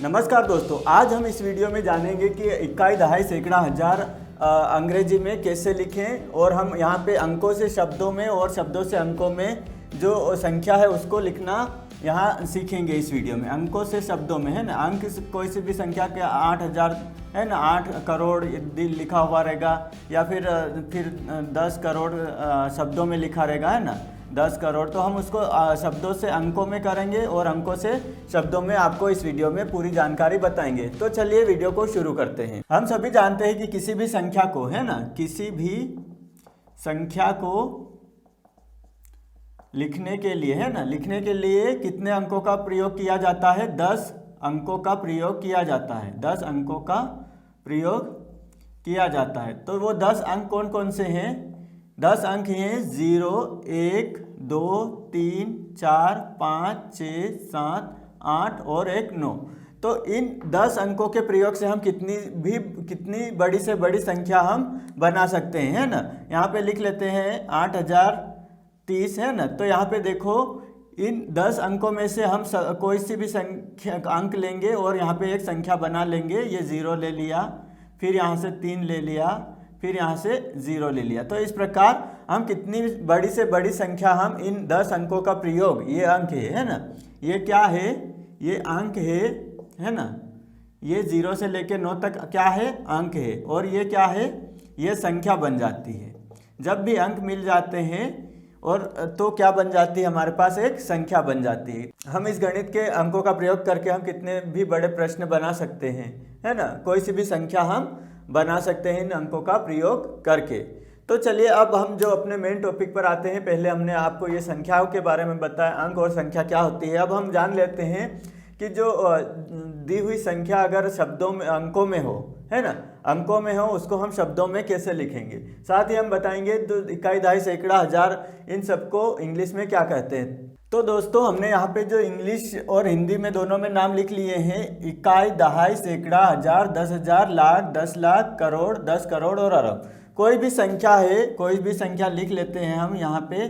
नमस्कार दोस्तों, आज हम इस वीडियो में जानेंगे कि इकाई, दहाई, सैकड़ा, हजार अंग्रेजी में कैसे लिखें और हम यहाँ पे अंकों से शब्दों में और शब्दों से अंकों में जो संख्या है उसको लिखना यहाँ सीखेंगे इस वीडियो में। अंकों से शब्दों में है ना, अंक कोई सी भी संख्या के 8000 है ना, 8 करोड़ लिखा हुआ रहेगा या फिर 10 करोड़ शब्दों में लिखा रहेगा है ना, 10 करोड़। तो हम उसको शब्दों से अंकों में करेंगे और अंकों से शब्दों में आपको इस वीडियो में पूरी जानकारी बताएंगे। तो चलिए वीडियो को शुरू करते हैं। हम सभी जानते हैं कि किसी भी संख्या को है ना, किसी भी संख्या को लिखने के लिए है ना, लिखने के लिए कितने अंकों का प्रयोग किया जाता है? 10 अंकों का प्रयोग किया जाता है। 10 अंकों का प्रयोग किया जाता है। तो वो 10 अंक कौन कौन से हैं? 10 अंक हैं 0, 1, 2, 3, 4, 5, 6, 7, 8 और 1, 9। तो इन 10 अंकों के प्रयोग से हम कितनी बड़ी से बड़ी संख्या हम बना सकते हैं है ना। यहाँ पे लिख लेते हैं 8030 है ना। तो यहाँ पे देखो, इन 10 अंकों में से हम कोई सी भी संख्या अंक लेंगे और यहाँ पे एक संख्या बना लेंगे। ये 0 ले लिया, फिर यहाँ से 3 ले लिया, फिर यहाँ से 0 ले लिया। तो इस प्रकार हम कितनी बड़ी से बड़ी संख्या हम इन 10 अंकों का प्रयोग, ये अंक है ना, ये क्या है? ये अंक है ना। ये 0 से लेकर 9 तक क्या है? अंक है। और ये क्या है? ये संख्या बन जाती है। जब भी अंक मिल जाते हैं और तो क्या बन जाती है? हमारे पास एक संख्या बन जाती है। हम इस गणित के अंकों का प्रयोग करके हम कितने भी बड़े प्रश्न बना सकते हैं है ना। कोई सी भी संख्या हम बना सकते हैं इन अंकों का प्रयोग करके। तो चलिए अब हम जो अपने मेन टॉपिक पर आते हैं। पहले हमने आपको ये संख्याओं के बारे में बताया, अंक और संख्या क्या होती है। अब हम जान लेते हैं कि जो दी हुई संख्या अगर शब्दों में, अंकों में हो है ना, अंकों में हो, उसको हम शब्दों में कैसे लिखेंगे। साथ ही हम बताएंगे तो इकाई, दहाई, सैकड़ा, हजार, इन सबको इंग्लिश में क्या कहते हैं। तो दोस्तों, हमने यहाँ पे जो इंग्लिश और हिंदी में दोनों में नाम लिख लिए हैं, इकाई, दहाई, सैकड़ा, हजार, 10,000, लाख, 10 लाख, करोड़, 10 करोड़ और अरब। कोई भी संख्या है, कोई भी संख्या लिख लेते हैं हम यहाँ पे,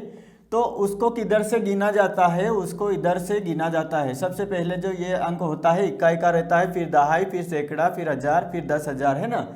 तो उसको किधर से गिना जाता है? उसको इधर से गिना जाता है। सबसे पहले जो ये अंक होता है इकाई का रहता है, फिर दहाई, फिर सैकड़ा, फिर हजार, फिर 10,000 है ना।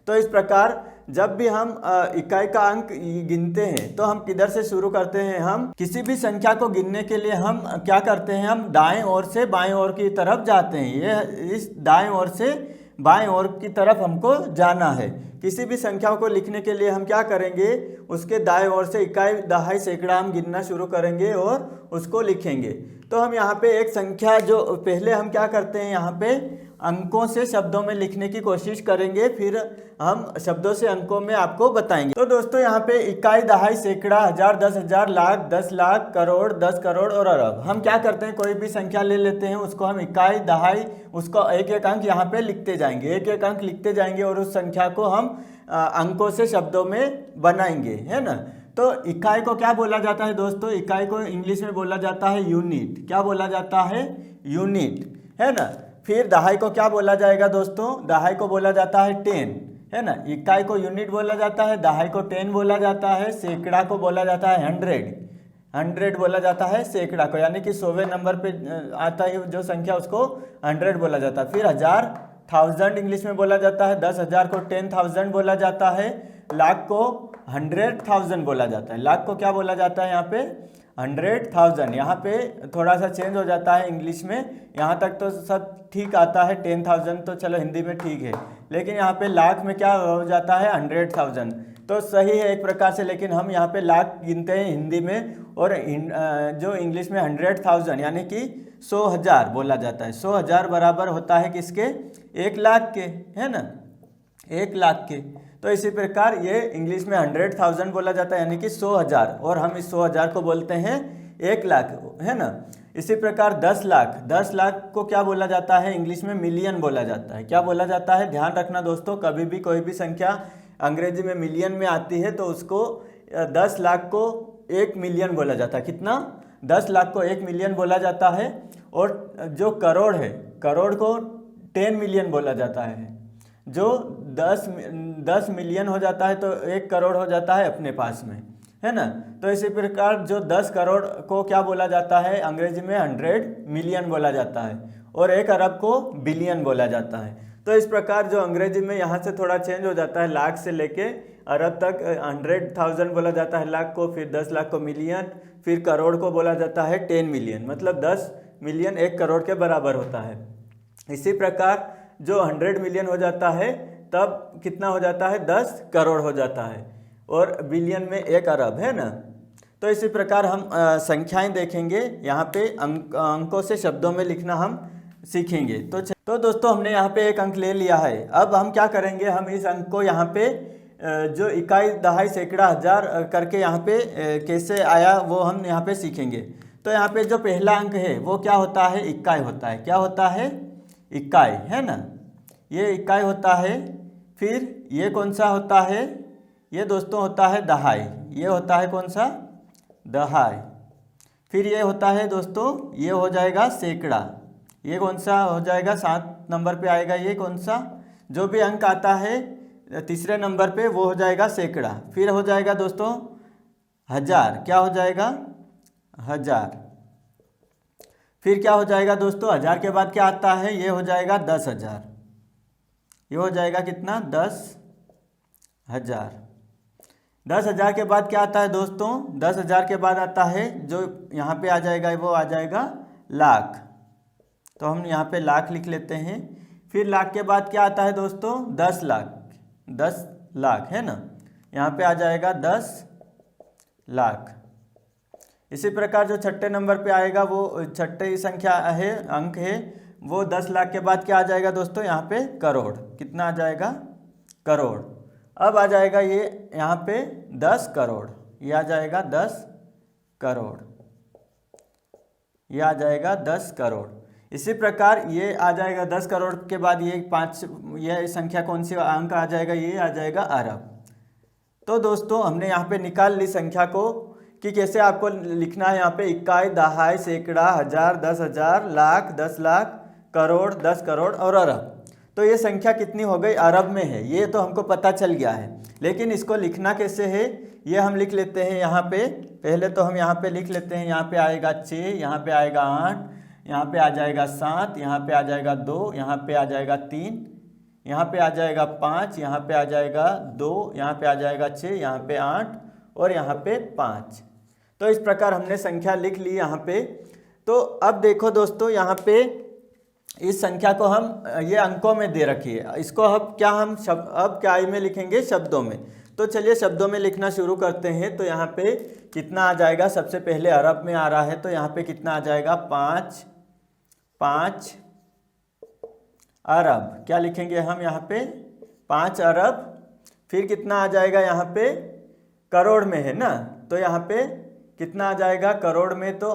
तो इस प्रकार जब भी हम इकाई का अंक गिनते हैं तो हम किधर से शुरू करते हैं? हम किसी भी संख्या को गिनने के लिए हम क्या करते हैं? हम दाएं ओर से बाएं ओर की तरफ जाते हैं। ये इस दाएं ओर से बाएं ओर की तरफ हमको जाना है। किसी भी संख्याओं को लिखने के लिए हम क्या करेंगे? उसके दाएं ओर से इकाई, दहाई, सैकड़ा हम गिनना शुरू करेंगे और उसको लिखेंगे। तो हम यहाँ पे एक संख्या, जो पहले हम क्या करते हैं, यहाँ पे अंकों से शब्दों में लिखने की कोशिश करेंगे, फिर हम शब्दों से अंकों में आपको बताएंगे। तो दोस्तों, यहाँ पे इकाई, दहाई, सैकड़ा, हजार, 10,000, लाख, 10 लाख, करोड़, 10 करोड़ और अरब। हम क्या करते हैं? कोई भी संख्या ले लेते हैं, उसको हम इकाई, दहाई, उसको एक एक अंक यहाँ पे लिखते जाएंगे, एक एक अंक लिखते जाएंगे और उस संख्या को हम अंकों से शब्दों में बनाएंगे है ना। तो इकाई को क्या बोला जाता है दोस्तों? इकाई को इंग्लिश में बोला जाता है यूनिट। क्या बोला जाता है? यूनिट है ना। फिर दहाई को क्या बोला जाएगा दोस्तों? दहाई को बोला जाता है 10 है ना। इकाई को यूनिट बोला जाता है, दहाई को 10 बोला जाता है, सैकड़ा को बोला जाता है 100 बोला जाता है सैकड़ा को, यानी कि 100वें नंबर पे आता है जो संख्या, उसको 100 बोला जाता है। फिर हजार, 1000 इंग्लिश में बोला जाता है, 10,000 को 10,000 बोला जाता है, लाख को 100,000 बोला जाता है। लाख को क्या बोला जाता है? यहाँ पे 100,000। यहाँ पे थोड़ा सा चेंज हो जाता है इंग्लिश में, यहाँ तक तो सब ठीक आता है, 10,000 तो चलो हिंदी में ठीक है, लेकिन यहाँ पे लाख में क्या हो जाता है? 100,000। तो सही है एक प्रकार से, लेकिन हम यहाँ पे लाख गिनते हैं हिंदी में और जो इंग्लिश में 100,000 यानी कि 100,000 बोला जाता है। 100,000 बराबर होता है किसके? 1 लाख के है ना, 1 लाख के। तो इसी प्रकार ये इंग्लिश में 100,000 बोला जाता है, यानी कि 100,000, और हम इस 100,000 को बोलते हैं 1 लाख है ना। इसी प्रकार 10 लाख, 10 लाख को क्या बोला जाता है? इंग्लिश में मिलियन बोला जाता है। क्या बोला जाता है? ध्यान रखना दोस्तों, कभी भी कोई भी संख्या अंग्रेजी में मिलियन में आती है तो उसको 10 लाख को 1 मिलियन बोला जाता है। कितना? 10 लाख को 1 मिलियन बोला जाता है। और जो करोड़ है, करोड़ को 10 मिलियन बोला जाता है। जो 10 मिलियन हो जाता है तो 1 करोड़ हो जाता है अपने पास में है ना। तो इसी प्रकार जो 10 करोड़ को क्या बोला जाता है? अंग्रेजी में 100 मिलियन बोला जाता है। और 1 अरब को बिलियन बोला जाता है। तो इस प्रकार जो अंग्रेजी में यहाँ से थोड़ा चेंज हो जाता है, लाख से लेके अरब तक 100,000 बोला जाता है लाख को, फिर 10 लाख को मिलियन, फिर करोड़ को बोला जाता है 10 मिलियन, मतलब 10 मिलियन 1 करोड़ के बराबर होता है। इसी प्रकार जो 100 मिलियन हो जाता है तब कितना हो जाता है, 10 करोड़ हो जाता है, और बिलियन में 1 अरब है ना। तो इसी प्रकार हम संख्याएं देखेंगे, यहाँ पे अंकों से शब्दों में लिखना हम सीखेंगे। तो दोस्तों हमने यहाँ पे एक अंक ले लिया है। अब हम क्या करेंगे, हम इस अंक को यहाँ पे जो इकाई, दहाई, सैकड़ा, हजार करके यहाँ पे कैसे आया वो हम यहाँ पे सीखेंगे। तो यहाँ पे जो पहला अंक है वो क्या होता है, इकाई होता है। क्या होता है, इकाई, है ना, ये इकाई होता है। फिर ये कौन सा होता है, ये दोस्तों होता है दहाई, ये होता है कौन सा, दहाई। फिर ये होता है दोस्तों, ये हो जाएगा सैकड़ा, ये कौन सा हो जाएगा, 7 नंबर पे आएगा, ये कौन सा, जो भी अंक आता है तीसरे नंबर पे वो हो जाएगा सैकड़ा। फिर हो जाएगा दोस्तों हजार, क्या हो जाएगा, हजार। फिर क्या हो जाएगा दोस्तों, हजार के बाद क्या आता है, ये हो जाएगा 10,000, ये हो जाएगा कितना, 10,000। 10,000 के बाद क्या आता है दोस्तों, 10,000 के बाद आता है जो यहाँ पे आ जाएगा वो आ जाएगा लाख, तो हम यहाँ पे लाख लिख लेते हैं। फिर लाख के बाद क्या आता है दोस्तों, 10 लाख, 10 लाख है ना, यहाँ पे आ जाएगा 10 लाख। इसी प्रकार जो छठे नंबर पे आएगा वो छठी संख्या है, अंक है, वो 10 लाख के बाद क्या आ जाएगा दोस्तों, यहाँ पे करोड़, कितना आ जाएगा, करोड़। अब आ जाएगा ये यहाँ पे 10 करोड़, ये आ जाएगा 10 करोड़, ये आ जाएगा 10 करोड़। इसी प्रकार ये आ जाएगा 10 करोड़ के बाद ये 5, ये संख्या कौन सी अंक आ जाएगा, ये आ जाएगा अरब। तो दोस्तों हमने यहाँ पे निकाल ली संख्या को कि कैसे आपको लिखना है। यहाँ पे इकाई, दहाई, सैकड़ा, हजार, 10,000, लाख, 10 लाख, करोड़, 10 करोड़ और अरब। तो ये संख्या कितनी हो गई, अरब में है, ये तो हमको पता चल गया है। लेकिन इसको लिखना कैसे है, ये हम लिख लेते हैं यहाँ पे। पहले तो हम यहाँ पे लिख लेते हैं, यहाँ पे आएगा 6, यहाँ पे आएगा 8, यहाँ पे आ जाएगा 7, यहाँ पे आ जाएगा 2, यहाँ पे आ जाएगा 3, यहाँ पे आ जाएगा 5, यहाँ पे आ जाएगा 2, यहाँ पे आ जाएगा 6, यहाँ पे 8 और यहाँ पे 5। तो इस प्रकार हमने संख्या लिख ली यहाँ पे। तो अब देखो दोस्तों, यहाँ पे इस संख्या को हम ये अंकों में दे रखी है, इसको अब क्या हम अब क्या में लिखेंगे, शब्दों में। तो चलिए शब्दों में लिखना शुरू करते हैं। तो यहाँ पे कितना आ जाएगा, सबसे पहले अरब में आ रहा है, तो यहाँ पे कितना आ जाएगा, 5 अरब। क्या लिखेंगे हम यहाँ पे, 5 अरब। फिर कितना आ जाएगा यहाँ पे, करोड़ में है ना, तो यहाँ पे कितना आ जाएगा करोड़ में, तो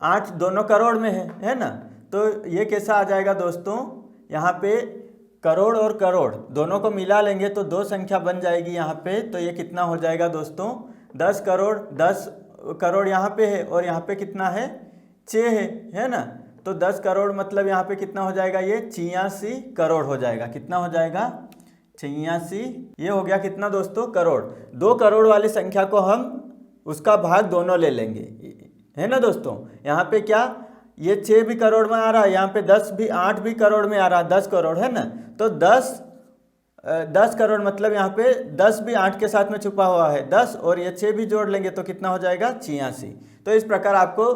8 दोनों करोड़ में है ना। तो ये कैसा आ जाएगा दोस्तों, यहाँ पे करोड़ और करोड़ दोनों को मिला लेंगे तो 2 संख्या बन जाएगी यहाँ पे। तो ये कितना हो जाएगा दोस्तों, 10 करोड़। 10 करोड़ यहाँ पे है और यहाँ पे कितना है, 6 है ना। तो 10 करोड़ मतलब यहाँ पे कितना हो जाएगा, ये 86 करोड़ हो जाएगा। कितना हो जाएगा, 86। ये हो गया कितना दोस्तों, करोड़। 2 करोड़ वाली संख्या को हम उसका भाग दोनों ले लेंगे, है ना दोस्तों। यहाँ पे क्या, ये 6 भी करोड़ में आ रहा है, यहाँ पे 8 भी करोड़ में आ रहा है, 10 करोड़ है ना। तो 10 करोड़ मतलब यहाँ पे 10 भी 8 के साथ में छुपा हुआ है, 10 और ये 6 भी जोड़ लेंगे तो कितना हो जाएगा, 86। तो इस प्रकार आपको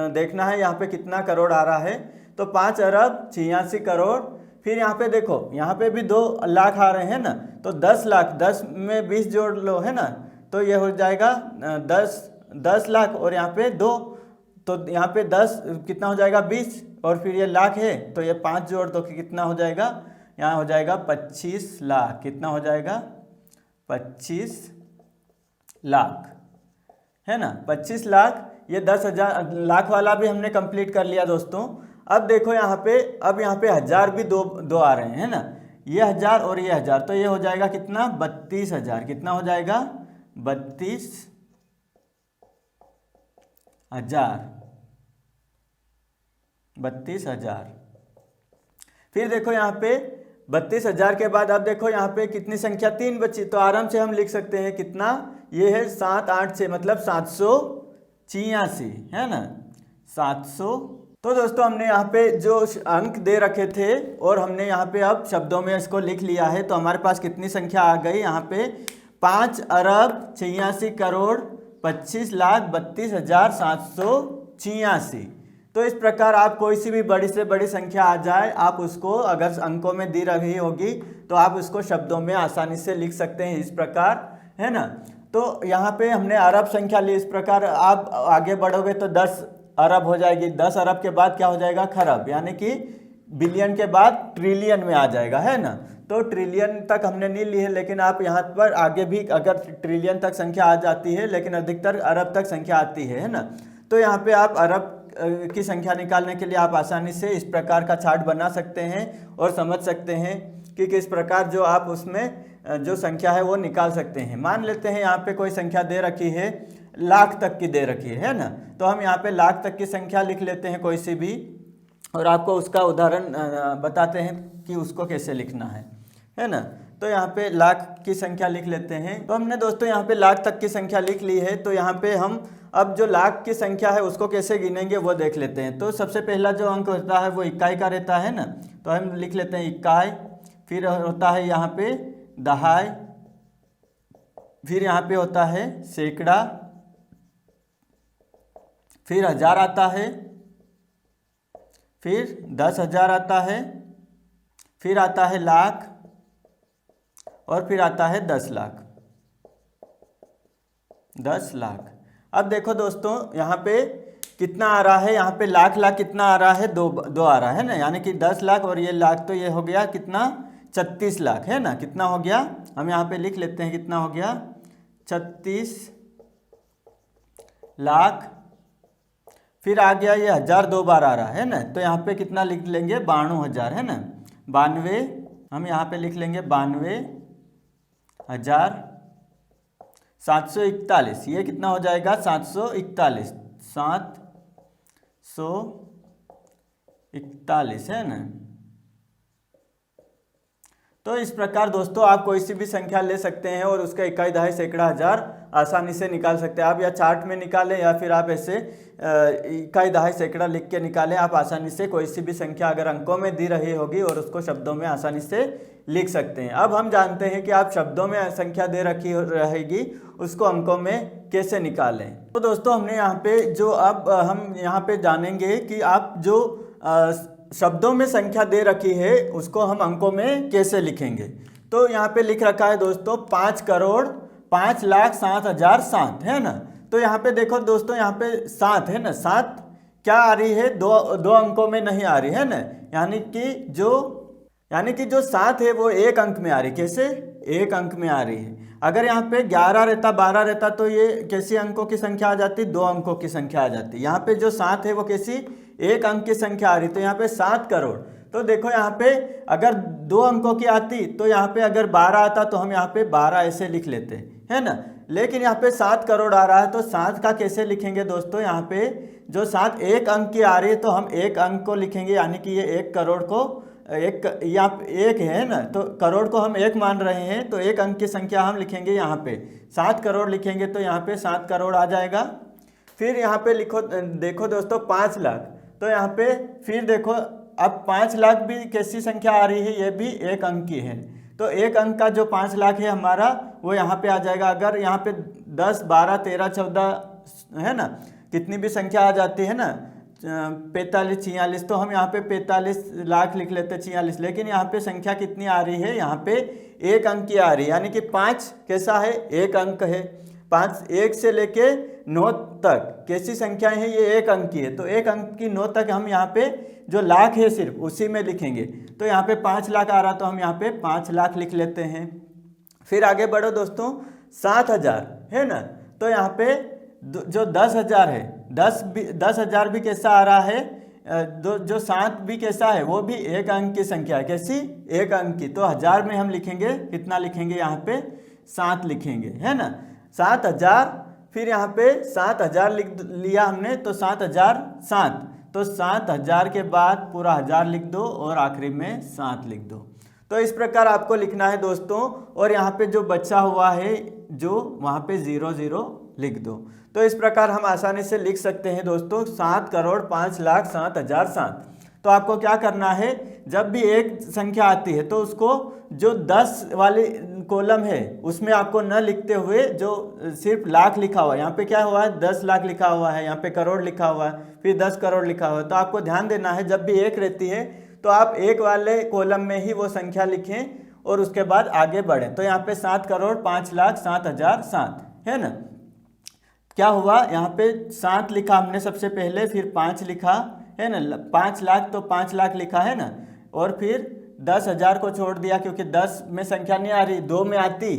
देखना है यहाँ पे कितना करोड़ आ रहा है। तो 5 अरब 86 करोड़। फिर यहाँ पे देखो, यहाँ पे भी 2 लाख आ रहे हैं ना, तो 10 लाख, 10 में 20 जोड़ लो है ना, तो ये हो जाएगा 10 लाख और यहाँ पे 2, तो यहाँ पे 10 कितना हो जाएगा, 20 और फिर ये लाख है तो ये 5 जोड़ दो कि कितना हो जाएगा, यहाँ हो जाएगा 25 लाख। कितना हो जाएगा, 25 लाख है ना, 25 लाख। ये 10,000 लाख वाला भी हमने कंप्लीट कर लिया दोस्तों। अब देखो यहाँ पे, अब यहाँ पे हजार भी दो आ रहे हैं ना, ये 1000 और ये 1000, तो ये हो जाएगा कितना, 32,000। कितना हो जाएगा, 32,000। फिर देखो यहाँ पे 32,000 के बाद अब देखो यहाँ पे कितनी संख्या, 3 बची। तो आराम से हम लिख सकते हैं कितना, ये है 7 8 6 मतलब 786 है ना, 786 तो दोस्तों हमने यहाँ पे जो अंक दे रखे थे और हमने यहाँ पे अब शब्दों में इसको लिख लिया है, तो हमारे पास कितनी संख्या आ गई यहाँ पे 5,86,32,786। तो इस प्रकार आप कोई सी भी बड़ी से बड़ी संख्या आ जाए, आप उसको अगर अंकों में दी रही होगी तो आप उसको शब्दों में आसानी से लिख सकते हैं इस प्रकार, है ना। तो यहाँ पे हमने अरब संख्या ली, इस प्रकार आप आगे बढ़ोगे तो 10 अरब हो जाएगी, 10 अरब के बाद क्या हो जाएगा खरब, यानी कि बिलियन के बाद ट्रिलियन में आ जाएगा, है ना। तो ट्रिलियन तक हमने नहीं ली है, लेकिन आप यहाँ पर आगे भी अगर ट्रिलियन तक संख्या आ जाती है, लेकिन अधिकतर अरब तक संख्या आती है ना। तो यहाँ पे आप अरब की संख्या निकालने के लिए आप आसानी से इस प्रकार का चार्ट बना सकते हैं और समझ सकते हैं कि किस प्रकार जो आप उसमें जो संख्या है वो निकाल सकते हैं। मान लेते हैं यहाँ पे कोई संख्या दे रखी है, लाख तक की दे रखी है ना, तो हम यहाँ पे लाख तक की संख्या लिख लेते हैं कोई सी भी, और आपको उसका उदाहरण बताते हैं कि उसको कैसे लिखना है ना। तो यहाँ पे लाख की संख्या लिख लेते हैं। तो हमने दोस्तों यहाँ पे लाख तक की संख्या लिख ली है, तो यहाँ पे हम अब जो लाख की संख्या है उसको कैसे गिनेंगे वो देख लेते हैं। तो सबसे पहला जो अंक होता है वो इकाई का रहता है ना, तो हम लिख लेते हैं इकाई, फिर होता है यहाँ पे दहाई, फिर यहाँ पे होता है सैकड़ा, फिर हजार आता है, फिर 10,000 आता है, फिर आता है लाख, और फिर आता है 10 लाख। 10 लाख। अब देखो दोस्तों यहाँ पे कितना आ रहा है, यहाँ पे लाख लाख कितना आ रहा है, दो आ रहा है ना, यानी कि 10 लाख और ये लाख, तो ये हो गया कितना 36 लाख, है ना। कितना हो गया, हम यहाँ पे लिख लेते हैं कितना हो गया 36 लाख। फिर आ गया ये हजार 2 बार आ रहा है ना, तो यहाँ पे कितना लिख लेंगे 92,000, है ना। 92, हम यहाँ पे लिख लेंगे 92,741। ये कितना हो जाएगा 741, 741, है ना। तो इस प्रकार दोस्तों आप कोई सी भी संख्या ले सकते हैं और उसका इकाई, दहाई, सैकड़ा, हजार आसानी से निकाल सकते हैं आप, या चार्ट में निकालें या फिर आप ऐसे इकाई, दहाई, सैकड़ा लिख के निकालें। आप आसानी से कोई सी भी संख्या अगर अंकों में दी रही होगी और उसको शब्दों में आसानी से लिख सकते हैं। अब हम जानते हैं कि आप शब्दों में संख्या दे रखी रहेगी उसको अंकों में कैसे निकालें। तो दोस्तों हमने यहाँ पे जो अब हम यहाँ पे जानेंगे कि आप जो शब्दों में संख्या दे रखी है उसको हम अंकों में कैसे लिखेंगे। तो यहाँ पे लिख रखा है दोस्तों 5,05,07,007, है ना। तो यहाँ पे देखो दोस्तों, यहाँ पे 7 है ना, 7 क्या आ रही है, दो अंकों में नहीं आ रही है ना, यानी कि जो 7 है वो एक अंक में आ रही। कैसे, एक अंक में आ रही है। अगर यहाँ पे 11 रहता, 12 रहता तो ये कैसी अंकों की संख्या आ जाती, 2 अंकों की संख्या आ जाती। यहाँ पे जो 7 है वो कैसी, एक अंक की संख्या आ रही, तो यहाँ पे 7 करोड़। तो देखो यहाँ पे अगर 2 अंकों की आती तो यहाँ पे अगर 12 आता तो हम यहाँ पे 12 ऐसे लिख लेते, है ना। लेकिन यहाँ पे 7 करोड़ आ रहा है, तो 7 का कैसे लिखेंगे दोस्तों। यहाँ पे जो 7 एक अंक की आ रही है तो हम एक अंक को लिखेंगे, यानी कि ये 1 करोड़ को यहाँ एक है ना, तो करोड़ को हम 1 मान रहे हैं, तो एक अंक की संख्या हम लिखेंगे यहाँ पे 7 करोड़ लिखेंगे, तो यहाँ पे 7 करोड़ आ जाएगा। फिर यहाँ पे देखो दोस्तों 5 लाख, तो यहाँ पे फिर देखो अब 5 लाख भी कैसी संख्या आ रही है, ये भी एक अंक की है। तो एक अंक का जो 5 लाख है हमारा वो यहाँ पे आ जाएगा। अगर यहाँ पे 10, 12, 13, 14 है ना, कितनी भी संख्या आ जाती है ना, 45, 46, तो हम यहाँ पे 45 लाख लिख लेते, 46। लेकिन यहाँ पे संख्या कितनी आ रही है, यहाँ पे एक अंक की आ रही है, यानी कि 5 कैसा है, एक अंक है। 5 1 से लेके 9 तक कैसी संख्याएं हैं, ये एक अंक की है। तो एक अंक की 9 तक हम यहाँ पे जो लाख है सिर्फ उसी में लिखेंगे। तो यहाँ पे 5 लाख आ रहा, तो हम यहाँ पे 5 लाख लिख लेते हैं। फिर आगे बढ़ो दोस्तों, 7,000 है ना, तो यहाँ पे जो 10,000 है, 10,000 भी कैसा आ रहा है, जो 7 भी कैसा है, वो भी एक अंक की संख्या है। कैसी, एक अंक की। तो 1000 में हम लिखेंगे, कितना लिखेंगे, यहाँ पे 7 लिखेंगे, है ना। 7,000, फिर यहाँ पे 7,000 लिख लिया हमने, तो 7,007, तो 7,000 के बाद पूरा 1000 लिख दो और आखिरी में 7 लिख दो। तो इस प्रकार आपको लिखना है दोस्तों। और यहाँ पे जो बचा हुआ है जो, वहाँ पे 00 लिख दो। तो इस प्रकार हम आसानी से लिख सकते हैं दोस्तों 7,05,07,007। तो आपको क्या करना है, जब भी एक संख्या आती है तो उसको जो 10 वाली कॉलम है उसमें आपको न लिखते हुए जो सिर्फ लाख लिखा हुआ है, यहाँ पे क्या हुआ है 10 लाख लिखा हुआ है, यहाँ पे करोड़ लिखा हुआ है, फिर 10 करोड़ लिखा हुआ है। तो आपको ध्यान देना है जब भी एक रहती है तो आप एक वाले कॉलम में ही वो संख्या लिखें और उसके बाद आगे बढ़ें। तो यहाँ पे 7,05,07,007 है ना। क्या हुआ, यहाँ पे 7 लिखा हमने सबसे पहले, फिर 5 लिखा है ना, 5 लाख तो 5 लाख लिखा है ना, और फिर 10,000 को छोड़ दिया क्योंकि 10 में संख्या नहीं आ रही, 2 में आती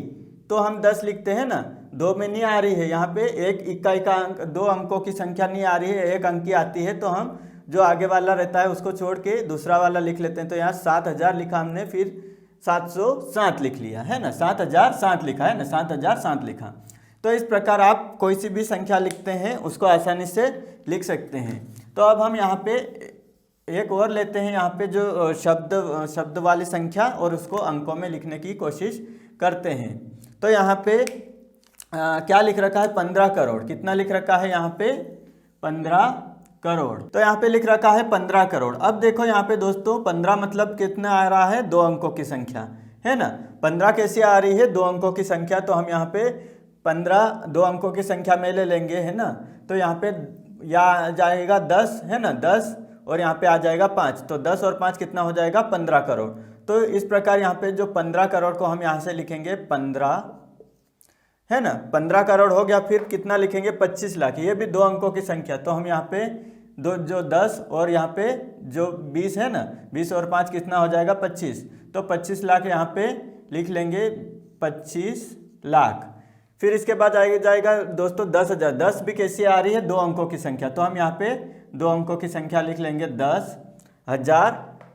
तो हम 10 लिखते हैं ना, 2 में नहीं आ रही है। यहाँ पे एक इक्का अंक, 2 अंकों की संख्या नहीं आ रही है, एक अंक की आती है, तो हम जो आगे वाला रहता है उसको छोड़ के दूसरा वाला लिख लेते हैं। तो यहाँ 7,000 लिखा हमने, फिर 707 लिख लिया है ना, 7,007 लिखा है ना, 7,007 लिखा। तो इस प्रकार आप कोई सी भी संख्या लिखते हैं उसको आसानी से लिख सकते हैं। तो अब हम यहाँ पे एक और लेते हैं, यहाँ पे जो शब्द वाली संख्या, और उसको अंकों में लिखने की कोशिश करते हैं। तो यहाँ पे क्या लिख रखा है, 15 करोड़। कितना लिख रखा है यहाँ पे, 15 करोड़। तो यहाँ पे लिख रखा है 15 करोड़। अब देखो यहाँ पे दोस्तों 15 मतलब कितना आ रहा है, 2 अंकों की संख्या है ना। 15 कैसे आ रही है, 2 अंकों की संख्या। तो हम यहाँ पे 15 2 अंकों की संख्या में ले लेंगे है ना। तो यहाँ पे या आ जाएगा 10 है ना, 10 और यहाँ पे आ जाएगा 5। तो 10 और 5 कितना हो जाएगा, 15 करोड़। तो इस प्रकार यहाँ पे जो 15 करोड़ को हम यहाँ से लिखेंगे 15 है ना, 15 करोड़ हो गया। फिर कितना लिखेंगे, 25 लाख। ये भी 2 अंकों की संख्या। तो हम यहाँ पे जो 10 और यहाँ पे जो 20 है ना, 20 और 5 कितना हो जाएगा, 25। तो 25 लाख यहाँ पे लिख लेंगे, 25 लाख। फिर इसके बाद जाएगा दोस्तों 10,000। 10 भी कैसी आ रही है, 2 अंकों की संख्या। तो हम यहाँ पे 2 अंकों की संख्या लिख लेंगे, 10,000।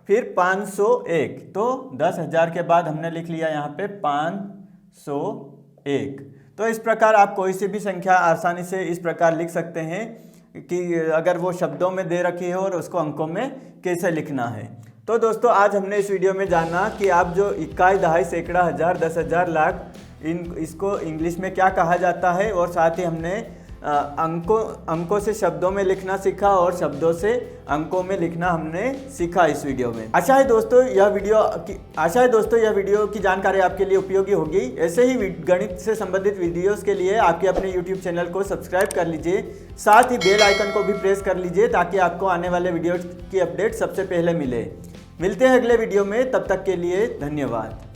फिर 501। तो 10,000 के बाद हमने लिख लिया यहाँ पे 501। तो इस प्रकार आप कोई सी भी संख्या आसानी से इस प्रकार लिख सकते हैं कि अगर वो शब्दों में दे रखी है और उसको अंकों में कैसे लिखना है। तो दोस्तों आज हमने इस वीडियो में जाना कि आप जो इकाई, दहाई, सैकड़ा, हजार, 10,000, लाख, इसको इंग्लिश में क्या कहा जाता है, और साथ ही हमने अंकों से शब्दों में लिखना सीखा और शब्दों से अंकों में लिखना हमने सीखा इस वीडियो में। आशा है दोस्तों यह वीडियो की जानकारी आपके लिए उपयोगी होगी। ऐसे ही गणित से संबंधित वीडियोस के लिए आपके अपने YouTube चैनल को सब्सक्राइब कर लीजिए, साथ ही बेल आइकन को भी प्रेस कर लीजिए ताकि आपको आने वाले वीडियो की अपडेट सबसे पहले मिले। मिलते हैं अगले वीडियो में, तब तक के लिए धन्यवाद।